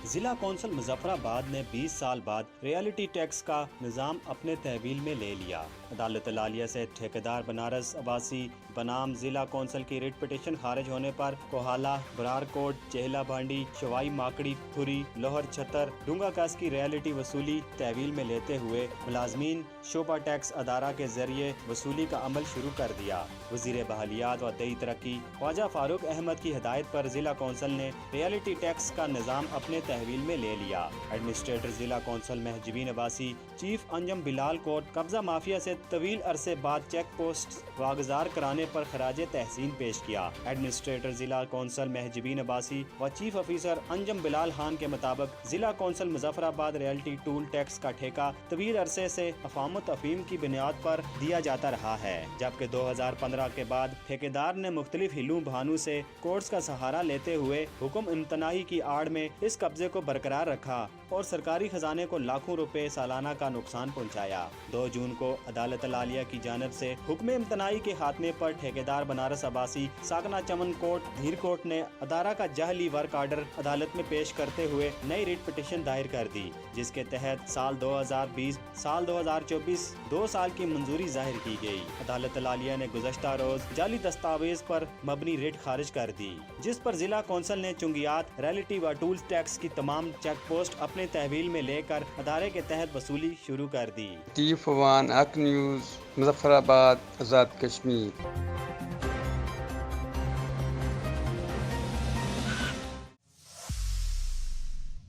ضلع کونسل مظفرآباد نے 20 سال بعد ریالٹی ٹیکس کا نظام اپنے تحویل میں لے لیا۔ عدالت عالیہ سے ٹھیکیدار بنارس آباسی بنام ضلع کونسل کی ریٹ پٹیشن خارج ہونے پر کوہالہ، برارکوٹ، چہلہ بانڈی، شوائی ماکڑی، تھوری، لوہر چھتر، ڈونگا کاس کی ریالٹی وصولی تحویل میں لیتے ہوئے ملازمین شعبہ ٹیکس ادارہ کے ذریعے وصولی کا عمل شروع کر دیا۔ وزیر بحالیات و دیہی ترقی خواجہ فاروق احمد کی ہدایت پر ضلع کونسل نے ریالٹی ٹیکس کا نظام اپنے تحویل میں لے لیا۔ ایڈمنسٹریٹر ضلع کونسل محجبین عباسی چیف انجم بلال کو قبضہ مافیا سے طویل عرصے بعد چیک پوسٹ واگزار کرانے پر خراج تحسین پیش کیا۔ ایڈمنسٹریٹر ضلع کونسل محجبین عباسی و چیف آفیسر انجم بلال خان کے مطابق ضلع council Muzaffarabad royalty toll tax کا ٹھیکہ طویل عرصے سے افہام و تفہیم کی بنیاد پر دیا جاتا رہا ہے، جبکہ 2015 کے بعد ٹھیکیدار نے مختلف ہلوں بہانوں سے کورٹس کا سہارا لیتے ہوئے حکم امتناعی کی آڑ میں اس قبضے کو برقرار رکھا اور سرکاری خزانے کو لاکھوں روپے سالانہ کا نقصان پہنچایا۔ 2 جون کو عدالت عالیہ کی جانب سے حکم امتناعی کے خاتمے پر ٹھیکیدار بنارس آباسی ساکنا چمن کوٹ دھیر کوٹ نے ادارہ کا جعلی ورک آرڈر عدالت میں پیش کرتے ہوئے نئی ریٹ پٹیشن دائر کر دی، جس کے تحت سال 2020 سال 2024 2 سال کی منظوری ظاہر کی گئی۔ عدالت عالیہ نے گزشتہ روز جعلی دستاویز پر مبنی ریٹ خارج کر دی، جس پر ضلع کونسل نے چنگیات ریالٹی و ٹولز ٹیکس کی تمام چیک پوسٹ اپنے تحویل میں لے کر ادارے کے تحت وصولی شروع کر دی۔ ٹی فوان حق نیوز، مظفرآباد، آزاد کشمیر۔